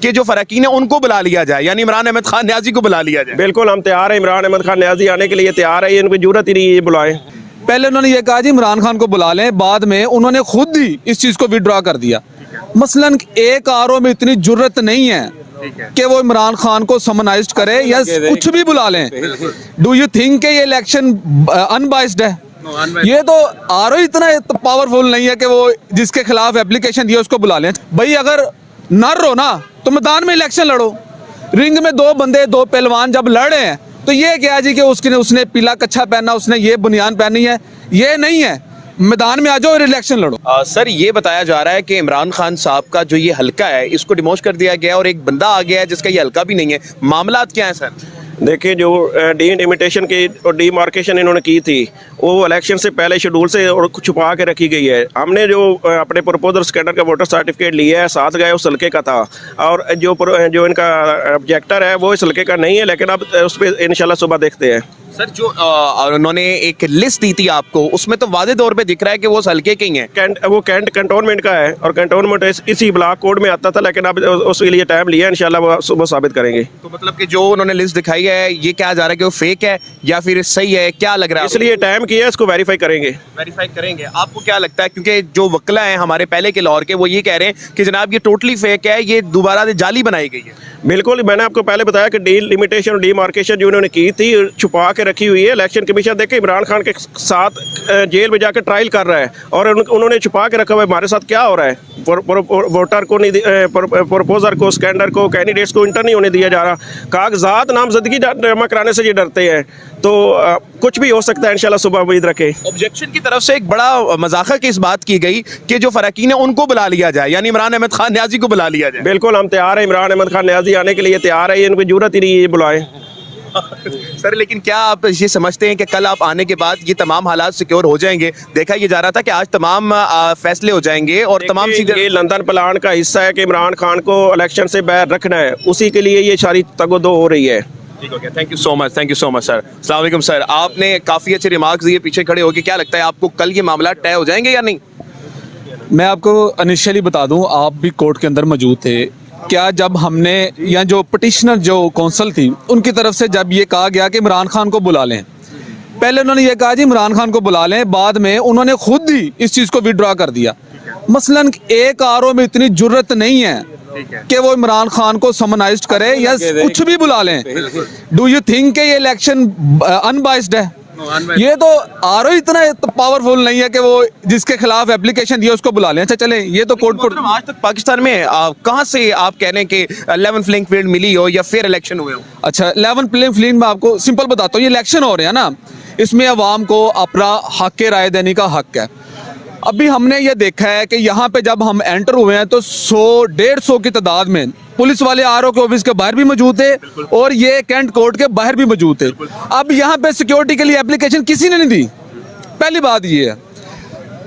कि जो फ़रक़ीन है उनको बुला लिया जाए, यानी इमरान अहमद खान न्याजी को बुला लिया जाए? बिल्कुल, हम तैयार हैं। इमरान अहमद खान न्याजी आने के लिए तैयार है, इनकी जरूरत ही नहीं ये बुलाएं। पहले उन्होंने ये कहा जी इमरान खान को बुला लें, बाद में उन्होंने खुद ही इस चीज़ को विड्रॉ कर दिया। मसलन एक आरओ में इतनी जुर्रत नहीं है कि वो इमरान खान को समनाइज्ड करे या कुछ भी बुला लें। डू यू थिंक ये इलेक्शन अनबाइस्ड है? ये तो आरओ इतना पावरफुल नहीं है कि वो जिसके खिलाफ एप्लीकेशन दिया उसको बुला लें। भाई अगर नर हो ना तो मैदान में इलेक्शन लड़ो। रिंग में दो बंदे, दो पहलवान जब लड़ रहे हैं तो ये क्या जी कि उसने पीला कच्छा पहना, उसने ये बुनियान पहनी है, ये नहीं है। मैदान में आ जाओ और इलेक्शन लड़ो। सर, ये बताया जा रहा है कि इमरान खान साहब का जो ये हल्का है इसको डिमोश कर दिया गया और एक बंदा आ गया है जिसका ये हल्का भी नहीं है। मामलात क्या है सर? देखिए, जो डिलिमिटेशन की और डीमार्केशन इन्होंने की थी वो इलेक्शन से पहले शेड्यूल से और छुपा के रखी गई है। हमने जो अपने प्रपोजल स्कैनर का वोटर सर्टिफिकेट लिया है, साथ गए उस हल्के का था, और जो इनका ऑब्जेक्टर है वो इस हल्के का नहीं है, लेकिन अब उस पर इंशाल्लाह सुबह देखते हैं। सर, जो उन्होंने एक लिस्ट दी थी आपको, उसमें तो वाज़ेह तौर पे दिख रहा है कि वो उस हल्के के ही हैं। वो कैंट कंटोनमेंट का है और कंटोनमेंट इसी ब्लॉक कोड में आता था, लेकिन अब उसके लिए टाइम लिया, इंशाल्लाह वो सुबह साबित करेंगे। तो मतलब कि जो उन्होंने लिस्ट दिखाई है ये क्या जा रहा है कि वो फेक है या फिर सही है, क्या लग रहा है? इसलिए टाइम किया है, इसको वेरीफाई करेंगे। वेरीफाई करेंगे। आपको क्या लगता है, क्योंकि जो वकला हैं हमारे पहले के लाहौर के, वो ये कह रहे हैं कि जनाब ये टोटली फेक है, ये दोबारा से जाली बनाई गई है? बिल्कुल, मैंने आपको पहले बताया कि डिलिमिटेशन और डीमार्केशन जो उन्होंने की थी छुपा के रखी हुई है। इलेक्शन कमीशन देखे इमरान खान के साथ जेल में जाकर ट्रायल कर रहा है और उन्होंने छुपा के रखा हुआ है। हमारे साथ क्या हो रहा है? वोटर को नहीं, प्रपोजर को, स्कैंडर को, कैंडिडेट्स को इंटर नहीं होने दिया जा रहा। कागजात नामजदगी जमा कराने से ये डरते हैं, तो कुछ भी हो सकता है। इंशाल्लाह सुबह उम्मीद रखें। ऑब्जेक्शन की तरफ से एक बड़ा मजाक की इस बात की गई कि जो फ़रक़ीन है उनको बुला लिया जाए, यानी इमरान अहमद खान न्याजी को बुला लिया जाए। बिल्कुल, हम तैयार हैं। इमरान अहमद खान न्याजी आने के लिए तैयार है, इनकी जरूरत ही नहीं ये बुलाएं। सर, लेकिन क्या आप ये समझते हैं कि कल आप आने के बाद ये तमाम हालात सिक्योर हो जाएंगे? देखा ये जा रहा था कि आज तमाम फैसले हो जाएंगे और तमाम चीजें। ये लंदन प्लान का हिस्सा है कि इमरान खान को इलेक्शन से बाहर रखना है, उसी के लिए ये सारी तगोदो हो रही है। ठीक हो गया। Thank you so much, thank you so much sir. अस्सलाम वालेकुम सर, आपने काफ़ी अच्छे रिमार्क्स दिए पीछे खड़े होकर। क्या लगता है आपको कल ये मामला तय हो जाएंगे या नहीं? मैं आपको इनिशियली बता दूं, आप भी कोर्ट के अंदर मौजूद थे। क्या जब हमने या जो पिटिशनर जो कौंसल थी उनकी तरफ से जब ये कहा गया कि इमरान खान को बुला लें, पहले उन्होंने ये कहा जी इमरान खान को बुला लें, बाद में उन्होंने खुद ही इस चीज़ को विड्रॉ कर दिया। मसलन एक आरओ में इतनी जुर्रत नहीं है कि वो इमरान खान को समनाइज्ड करे या कुछ भी बुला लें। डू यू थिंक ये इलेक्शन अनबाइस्ड है? ये तो आरओ इतना पावरफुल नहीं है कि वो जिसके खिलाफ एप्लीकेशन दिया उसको बुला लें। अच्छा चलें, ये तो कोर्ट पर। आज तक पाकिस्तान में कहाँ से आप कह रहे हैं कि लेवल प्लेइंग फील्ड मिली हो या फिर इलेक्शन हुए हो? अच्छा, लेवल प्लेइंग फील्ड में आपको सिंपल बताता हूँ, ये इलेक्शन हो रहे हैं ना, इसमें अवाम को अपना हक के राय देने का हक है। अभी हमने ये देखा है कि यहाँ पे जब हम एंटर हुए हैं तो 100-150 की तादाद में पुलिस वाले आरओ के ऑफिस के बाहर भी मौजूद थे और ये कैंट कोर्ट के बाहर भी मौजूद थे। अब यहाँ पे सिक्योरिटी के लिए एप्लीकेशन किसी ने नहीं दी। पहली बात ये है,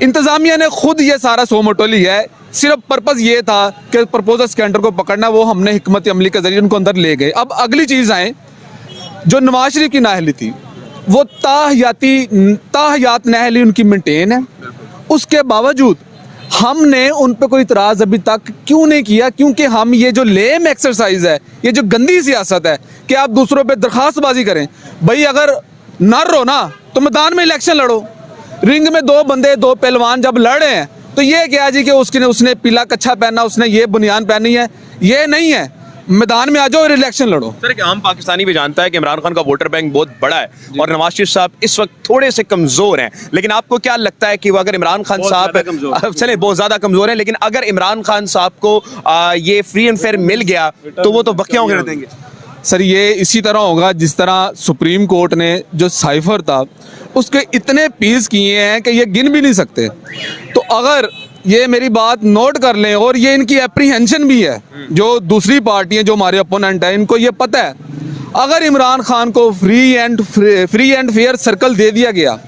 इंतजामिया ने खुद ये सारा सोमोटो लिया है। सिर्फ पर्पज़ ये था कि प्रपोजल स्कैंडर को पकड़ना, वो हमने हिकमत अमली के जरिए उनको अंदर ले गए। अब अगली चीज़ आए, जो नवाज शरीफ की नाअहली थी वो ताहयात नाअहली उनकी मेंटेन है, उसके बावजूद हमने उन पे कोई इतराज़ अभी तक क्यों नहीं किया? क्योंकि हम ये जो लेम एक्सरसाइज है, ये जो गंदी सियासत है कि आप दूसरों पे दरख्वास्तबाजी करें। भाई अगर नर हो ना तो मैदान में इलेक्शन लड़ो। रिंग में दो बंदे, दो पहलवान जब लड़ रहे हैं तो ये क्या जी कि उसने पीला कच्छा पहना, उसने ये बुनियान पहनी है, ये नहीं है। मैदान में आ जाओ और इलेक्शन लड़ो। सर, कि आम पाकिस्तानी भी जानता है कि इमरान खान का वोटर बैंक बहुत बड़ा है और नवाज शरीफ साहब इस वक्त थोड़े से कमजोर हैं, लेकिन आपको क्या लगता है कि वो अगर इमरान खान साहब चले बहुत ज्यादा कमजोर हैं, लेकिन अगर इमरान खान साहब को ये फ्री एंड फेयर मिल गया तो वो तो बकिया होकर देंगे? सर, ये इसी तरह होगा जिस तरह सुप्रीम कोर्ट ने जो साइफर था उसके इतने पीस किए हैं कि ये गिन भी नहीं सकते। तो अगर ये मेरी बात नोट कर लें, और ये इनकी एप्रीहेंशन भी है, जो दूसरी पार्टियां जो हमारे अपोनेंट हैं इनको ये पता है, अगर इमरान खान को फ्री एंड फेयर सर्कल दे दिया गया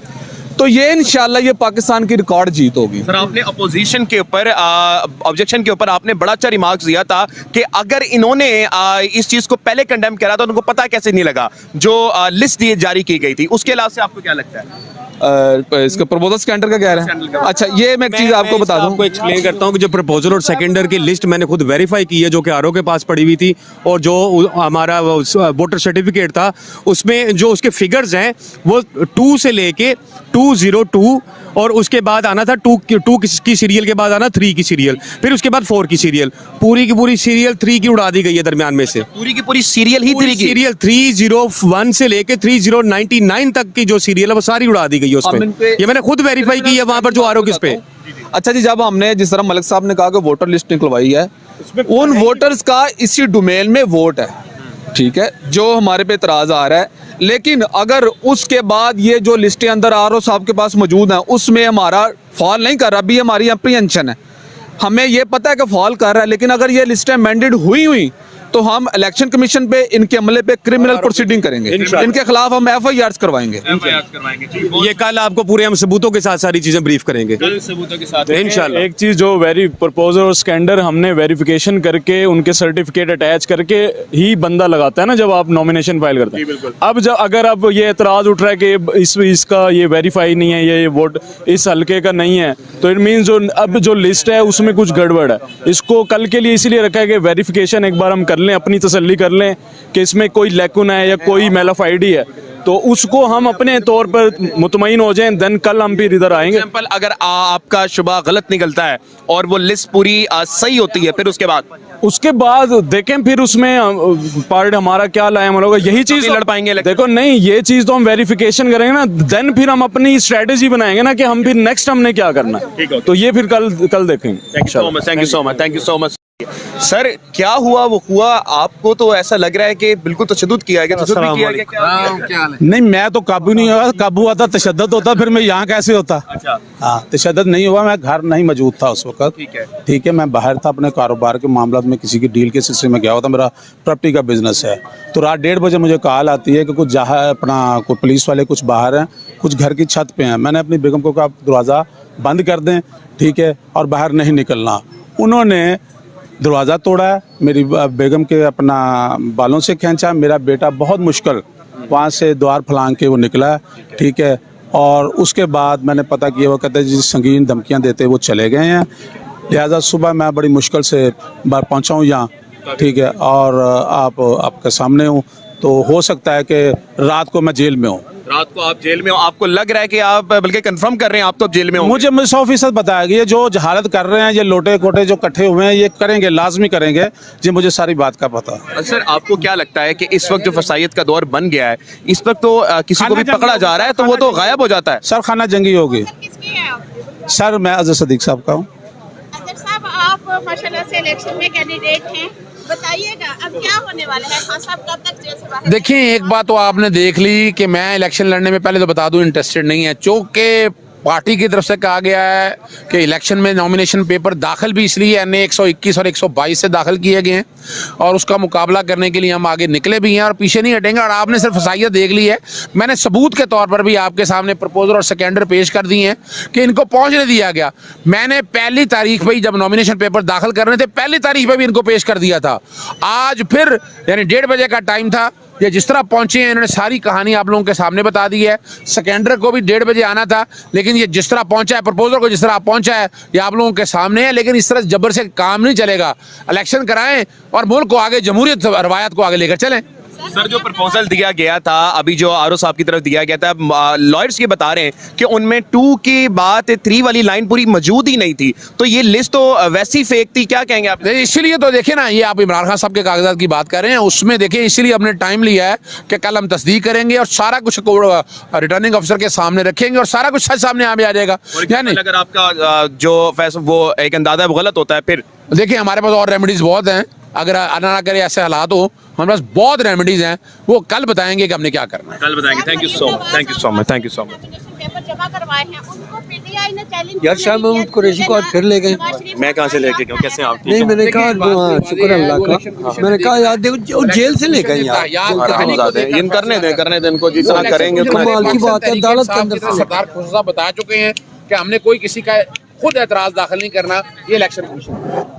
तो ये इंशाल्लाह ये पाकिस्तान की रिकॉर्ड जीत होगी। सर, आपने अपोजिशन के ऊपर ऑब्जेक्शन के ऊपर आपने बड़ा अच्छा रिमार्क्स दिया था कि अगर इन्होंने इस चीज़ को पहले कंडेम करा तो उनको पता कैसे नहीं लगा जो लिस्ट जारी की गई थी। उसके अलावा से आपको क्या लगता है? इसका प्रपोजल स्कैंडर का कह रहे हैं। अच्छा, ये मैं एक चीज़ आपको बता दूं, आपको एक्सप्लेन करता हूँ कि जो प्रपोजल और सेकेंडर की लिस्ट मैंने खुद वेरीफाई की है, जो कि आरओ के पास पड़ी हुई थी, और जो हमारा वोटर सर्टिफिकेट था उसमें जो उसके फिगर्स हैं वो 2 से लेके 202, और उसके बाद आना था 2 की सीरियल के बाद आना 3 की सीरियल, फिर उसके बाद 4 की सीरियल, पूरी की पूरी सीरियल 3 की उड़ा दी गई है दरमियान में से। पूरी की पूरी सीरियल ही 3 की। सीरियल 301 से लेके 3099 तक की जो सीरियल है वो सारी उड़ा दी गई है हम इन उसमें। पे- ये मैंने खुद वेरीफाई की है वहां पर जो आरओ किस पे। अच्छा जी, जब हमने जिस तरह मलिक साहब ने कहा कि वोटर लिस्ट निकलवाई है, उन वोटर्स का इसी डोमेन में वोट है, ठीक है, जो हमारे पे इतराज आ रहा है। लेकिन अगर उसके बाद ये जो लिस्टें अंदर आरओ साहब के पास मौजूद हैं उसमें हमारा फॉल नहीं कर रहा, अभी हमारी अप्रीहेंशन है, हमें ये पता है कि फॉल कर रहा है, लेकिन अगर ये लिस्टें अमेंडेड हुई तो हम इलेक्शन कमीशन पे इनके अमले पे क्रिमिनल प्रोसीडिंग करेंगे, इनके खिलाफ हम एफआईआर करवाएंगे। ये कल आपको पूरे हम सबूतों के साथ सारी चीजें ब्रीफ करेंगे सबूतों के साथ। इंशाल्लाह। एक चीज जो प्रपोजल और स्कैंडर हमने वेरिफिकेशन करके उनके सर्टिफिकेट अटैच करके ही बंदा लगाता है ना जब आप नॉमिनेशन फाइल करते हैं। अब जब अगर अब ये एतराज उठ रहा है कि इसका ये वेरीफाई नहीं है, ये वोट इस हल्के का नहीं है, तो इट मीन जो अब जो लिस्ट है उसमें कुछ गड़बड़ है। इसको कल के लिए इसीलिए रखा है कि वेरिफिकेशन एक बार हम कर लें, अपनी तसल्ली कर लें कि इसमें कोई लैकुन है या कोई मेलाफाइडी है, तो उसको हम अपने तौर पर मुतमईन हो जाएं, देन कल हम फिर इधर आएंगे। एग्जाम्पल, अगर आपका शुबा गलत निकलता है और वो लिस्ट पूरी सही होती है, फिर उसके बाद देखें फिर उसमें पार्ट हमारा क्या लाया हम लोग, यही चीज लड़ पाएंगे election? देखो नहीं, ये चीज तो हम वेरिफिकेशन करेंगे ना, देन फिर हम अपनी स्ट्रेटेजी बनाएंगे ना कि हम फिर नेक्स्ट हमने क्या करना है, तो ये फिर कल देखेंगे। Thank you so much. Sir, क्या हुआ वो हुआ, आपको तो ऐसा लग रहा है कि बिल्कुल तशद्दुद किया गया, तशद्दुद भी किया गया, क्या? नहीं, मैं तो काबू नहीं हुआ, काबू हुआ था तशद्दुद होता, फिर मैं यहाँ कैसे होता। अच्छा, हाँ, तशद्दुद नहीं हुआ, मैं घर नहीं मौजूद था उस वक्त। ठीक है, मैं बाहर था अपने कारोबार के मामला में, किसी की डील के सिलसिले में गया हुआ था, मेरा प्रॉपर्टी का बिजनेस है। तो रात 1:30 बजे मुझे कॉल आती है कि कुछ जहाँ अपना कोई पुलिस वाले कुछ बाहर हैं, कुछ घर की छत पे हैं। मैंने अपनी बेगम को कहा दरवाज़ा बंद कर दें, ठीक है, और बाहर नहीं निकलना। उन्होंने दरवाज़ा तोड़ा है, मेरी बेगम के अपना बालों से खींचा, मेरा बेटा बहुत मुश्किल वहाँ से द्वार फलांग के वो निकला, ठीक है। और उसके बाद मैंने पता किया, वो कहते जी संगीन धमकियाँ देते वो चले गए हैं, लिहाजा सुबह मैं बड़ी मुश्किल से बाहर पहुँचा हूँ यहाँ, ठीक है, और आपके सामने हूँ। तो हो सकता है कि रात को मैं जेल में हूँ। रात को आप जेल में हो, आपको लग रहा है कि आप बल्कि कंफर्म कर रहे हैं आप तो जेल में हो? मुझे 100% बताया गया, जो जहालत कर रहे हैं, ये लोटे कोटे जो इकट्ठे हुए हैं, ये करेंगे, लाजमी करेंगे जी, मुझे सारी बात का पता है। सर, आपको क्या लगता है कि इस वक्त जो फसाइयत का दौर बन गया है, इस वक्त तो किसी को भी खाना पकड़ा जा रहा है तो वो तो गायब हो जाता है? सर खाना जंगी होगी। किसकी है आप? सर मैं अजहर सदीक साहब का हूँ। अजहर साहब, आप माशाल्लाह से इलेक्शन में कैंडिडेट हैं, बताइएगा अब क्या होने वाला है? खान साहब कब तक जेल से बाहर? देखिए, एक बात तो आपने देख ली कि मैं इलेक्शन लड़ने में पहले तो बता दूं इंटरेस्टेड नहीं है, चूंकि पार्टी की तरफ से कहा गया है कि इलेक्शन में नॉमिनेशन पेपर दाखिल भी इसलिए एन 121 और 122 से दाखिल किए गए हैं, और उसका मुकाबला करने के लिए हम आगे निकले भी हैं और पीछे नहीं हटेंगे। और आपने सिर्फ फसाइयत देख ली है, मैंने सबूत के तौर पर भी आपके सामने प्रपोजल और सेकेंडर पेश कर दिए हैं कि इनको पहुंचने दिया गया। मैंने पहली तारीख पर ही जब नॉमिनेशन पेपर दाखिल करने थे, पहली तारीख पर भी इनको पेश कर दिया था। आज फिर यानी 1:30 बजे का टाइम था, ये जिस तरह पहुंचे हैं इन्होंने सारी कहानी आप लोगों के सामने बता दी है। सेकेंडर को भी 1:30 बजे आना था, लेकिन ये जिस तरह पहुंचा है, प्रपोजल को जिस तरह पहुंचा है, ये आप लोगों के सामने है। लेकिन इस तरह जबर से काम नहीं चलेगा, इलेक्शन कराएं और मुल्क को आगे, जमहूरियत रवायत को आगे लेकर चलें। सर, जो प्रपोजल दिया गया था, अभी जो आरओ साहब की तरफ दिया गया था, लॉयर्स ये बता रहे हैं कि उनमें 2 की बात 3 वाली लाइन पूरी मौजूद ही नहीं थी, तो ये लिस्ट तो वैसी फेक थी, क्या कहेंगे आप? इसीलिए तो देखिए ना, ये आप इमरान खान साहब के कागजात की बात कर रहे हैं, उसमें देखिए इसीलिए हमने टाइम लिया है कि कल हम तस्दीक करेंगे और सारा कुछ रिटर्निंग अफसर के सामने रखेंगे और सारा कुछ सच सामने आ जाएगा। यानी अगर आपका जो फैसला वो एक अंदाजा वो गलत होता है, फिर देखिए हमारे पास और रेमेडीज बहुत हैं, अगर ना करे ऐसे हालात हो, हमारे पास बहुत रेमेडीज हैं, वो कल बताएंगे कि हमने क्या करना है। कल बताएंगे। Thank you so much, thank you so much, thank you so much. Paper जमा करवाए हैं, उनको पीटीआई ने चैलेंज यार शायद महमूद कुरैशी को आज फिर ले गए। मैं कहाँ से लेके गया, कैसे आप? नहीं, मैंने कहा हाँ, शुक्र अल्लाह का। मैंने कहा यार देखो, वो जेल से ले गए यार। इन करने दें इनको, जितना करेंगे कमाल की बात है, अदालत के अंदर से सरदार खुद साहब बता चुके हैं कि हमने कोई किसी का खुद एतराज दाखिल नहीं करना, ये इलेक्शन कमीशन